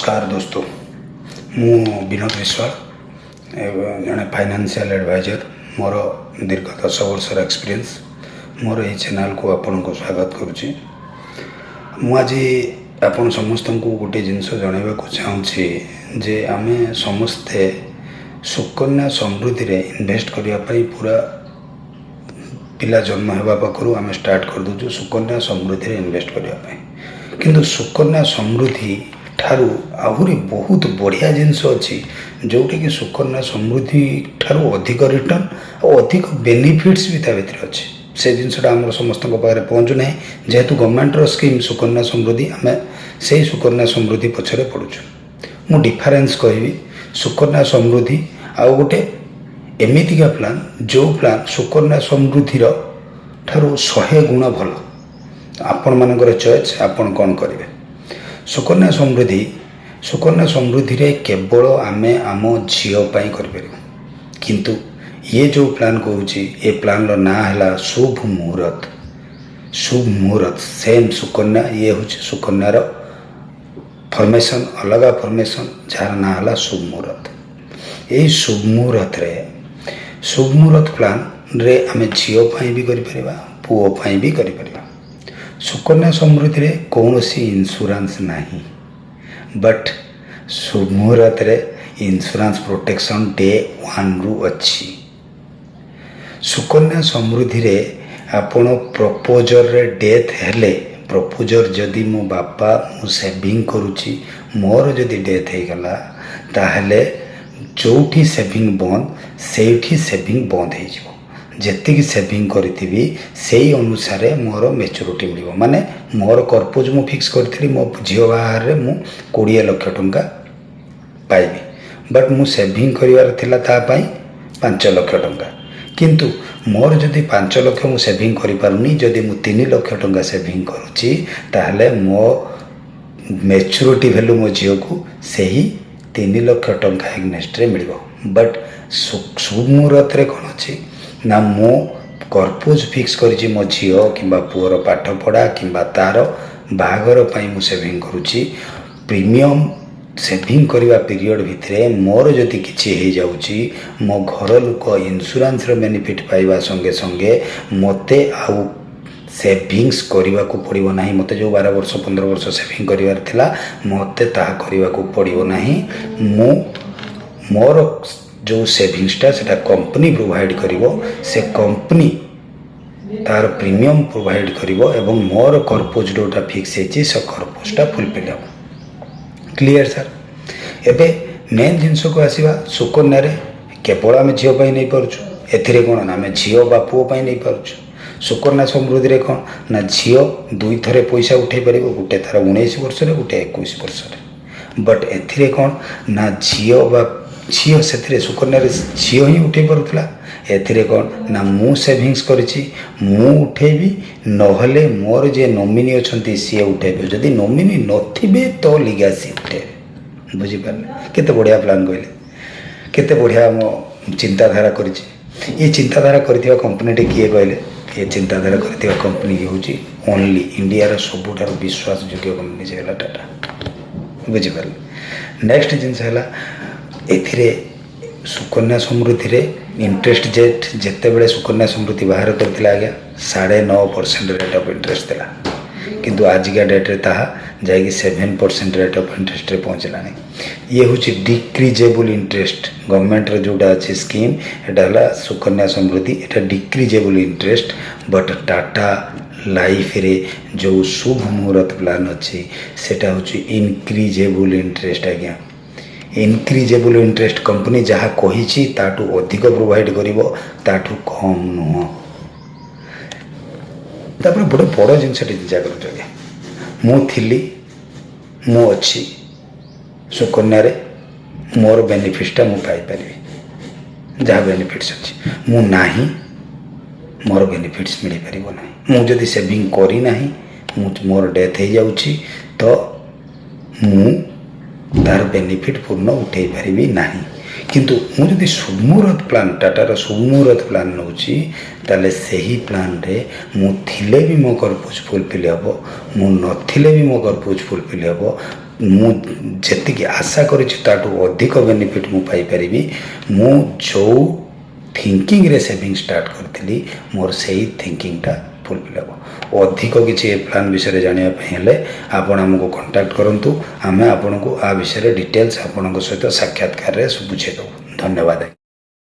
नमस्कार दोस्तों मु विनोद विश्वाल जड़े फाइनेंशियल एडवाइजर मोर दीर्घ 10 वर्षर एक्सपीरियंस मोर ये चैनल को आपण को स्वागत करुच्ची। आज आपण समस्त को गोटे जिनस जनवा चाहूँगी जे आमे समस्ते सुकन्या समृद्धि रे इन्वेस्ट करने पूरा पिला जन्म होगा पाखु आम स्टार्ट कर दूँ सुकन्या समृद्धि रे इन्वेस्ट करने किंतु सुकन्या समृद्धि ठारू आहुरी बहुत बढ़िया जिनस अच्छी जोटा कि सुकन्या समृद्धि ठारू अधिक रिटर्न और अधिक बेनिफिट्स भी ता भीतर अच्छे से जिनसा आम समस्त पाखे पहुँचु ना जेहेतु गवर्नमेंटर स्कीम सुकन्या समृद्धि आम से सुकन्या समृद्धि पछरे पड़ुछु। मु डिफरेन्स कहबी सुकन्या समृद्धि आउ गोटे एमितिका प्लान जो प्लान सुकन्या समृद्धि ठारू 100 गुण भल आपण मानकर चॉइस आपण कौन करेंगे। सुकन्या समृद्धि रे केवल आमे आम झीपाई कर किंतु ये जो प्लान कहूँ ये प्लान ना है शुभ मुहूर्त सेम सुकन्या ये हूँ सुकन्यार फॉर्मेशन अलग फॉर्मेशन जार ना है शुभ मुहूर्त। यही शुभ मुहूर्त प्लान रे आमे झीपाई भी करिपरिबा पुओपाई भी करिपरिबा। सुकन्या समृद्धि रे कौन सी इंश्योरेंस नहीं बट शुभ मुहूर्त रे इंश्योरेंस प्रोटेक्शन डे 1 रु अच्छी। सुकन्या समृद्धि रे आपण प्रपोजर रे डेथ हेले प्रपोजर जदि मो बापा मु सेविंग करुची मोर जदि डेथ हो गला ताहले जोठी सेविंग बंद सेठी सेविंग बंद हो जेतिकी सेविंग करी से अनुसार मोर मेच्योरिटी मिल माने मोर कर्पोज मु फिक्स करी मो झील बाहर मु 20 लाख टंका पाइबी बट मु सेविंग करिवार थिला ता पई 5 लाख टंका किंतु मोर जदि 5 लाख मु सेविंग करि पारुनी जदि मु 3 लाख टंका सेविंग करूची ताहले मो मेच्योरिटी वैल्यू मो झील को सही 3 लाख टंका एग्नेस्ट रे मिलिबो। बट शुभ मुहूर्त रे कोन अछि ना मो कर्पोज फिक्स करी मो झील कि पुअर पाठ पढ़ा कि तार बाहागर मु सेविंग करुच्ची प्रीमियम सेविंग करने पीरियड भितर मोर जदि किसी हो जाऊँगी मो घर लोक इंश्योरेंस बेनिफिट पाइबा संगे संगे मते आउ सेविंग्स करने को पड़ो ना मत जो 12 वर्ष 15 वर्ष सेविंग करार थिला मते ताहा करने को पड़ो ना मु मोर जो सेविंग्सटा से कंपनी प्रोवाइड करिवो से कंपनी तार प्रीमियम प्रोवाइड करिवो एवं मोर कर्पोज जोटा फिक्स है से कर्पोजटा फुलफिल हो। Clear sir. एबे मेन जिनस को आसीबा सुकन्या रे केवल आम झीपाई नहीं पार्छु एथिरे कौन आम झील बा पुओपाई नहीं पार्छु। सुकन्या समृद्धि रे कौन ना झील 2 थरे पैसा उठे पार गोटे तार 19 वर्ष गोटे 21 वर्ष बट एथिरे कौन ना झील बा झील से सुकन्या झील ही उठे पारुला एथिरे कौन ना मु सेविंग्स करिछि मु उठेबी नहले मोर जे नॉमिनी अछंती सी उठेबे जदि नॉमिनी नथिबे तो लिगासी उठेबे। बुझिपारले केते बढ़िया प्लान कहले केते बढ़िया मो चिंताधारा करिछि। ये चिंताधारा करथिबा कंपनीटे किए कहले ये चिंताधारा करथिबा कंपनी होउछि ओनली इंडिया रो सबुठार विश्वास योग्य कंपनी जे हला टाटा। बुझिपारले नेक्स्ट जिंस हला एथिरे सुकन्या समृद्धि रे इंटरेस्ट जेट जेते बेले सुकन्या समृद्धि बाहर करथिला आज्ञा 9.5% रेट ऑफ इंटरेस्ट थिला किंतु आजिका डेट रे ताहा जाई 7% रेट ऑफ इंटरेस्ट रे पहुंचलानी। ये होची डिक्रीजेबल इंटरेस्ट गवर्नमेंट रे जोडा अछि स्कीम एटा हला सुकन्या समृद्धि एटा डिक्रीजेबल इंटरेस्ट बट टाटा लाइफ रे जो शुभ मुहूर्त प्लान अछि सेटा होची इनक्रीजेबल इंटरेस्ट आज्ञा। इनक्रीजेबल इंटरेस्ट कंपनी जहाँ कही ताठू अधिक प्रोवाइड करिवो ताठू कम नुह। तापर बड़े बड़ जिनस चिंता कर मु थिली मु अच्छी सुकन्या रे मोर बेनिफिट्सटा मु पाई पारि जहाँ बेनिफिट्स अच्छी मु नाही मोर बेनिफिट्स मिल पारिबो नाही। मु जदि सेविंग करी नाही मोर डेथ हो जाउची तो मु तार बेनिफिट पूर्ण उठे पारिबी नाही किंतु मुझे शुभ मुहूर्त प्लान टाटार शुभ मुहूर्त प्लान नौची ताले सही प्लान रे मु थिले भी मो कर्पोज फुलफिल हम मु नथिले भी मो कर्पोज फुलफिल हम ମୁଁ ଯେତିକି ଆଶା କରିଛି ତାଠୁ ଅଧିକ ବେନିଫିଟ୍ ମୁଁ ପାଇପାରିବି। ମୁଁ ଯେଉଁ ଥିଙ୍କିଂରେ ସେଭିଂ ଷ୍ଟାର୍ଟ କରିଥିଲି ମୋର ସେଇ ଥିଙ୍କିଂଟା ଫୁଲଫିଲ୍ ହେବ। ଅଧିକ କିଛି ଏ ପ୍ଲାନ୍ ବିଷୟରେ ଜାଣିବା ପାଇଁ ହେଲେ ଆପଣ ଆମକୁ କଣ୍ଟାକ୍ଟ କରନ୍ତୁ। ଆମେ ଆପଣଙ୍କୁ ଆ ବିଷୟରେ ଡିଟେଲ୍ସ ଆପଣଙ୍କ ସହିତ ସାକ୍ଷାତକାରରେ ବୁଝେଇ ଦେବୁ। ଧନ୍ୟବାଦ।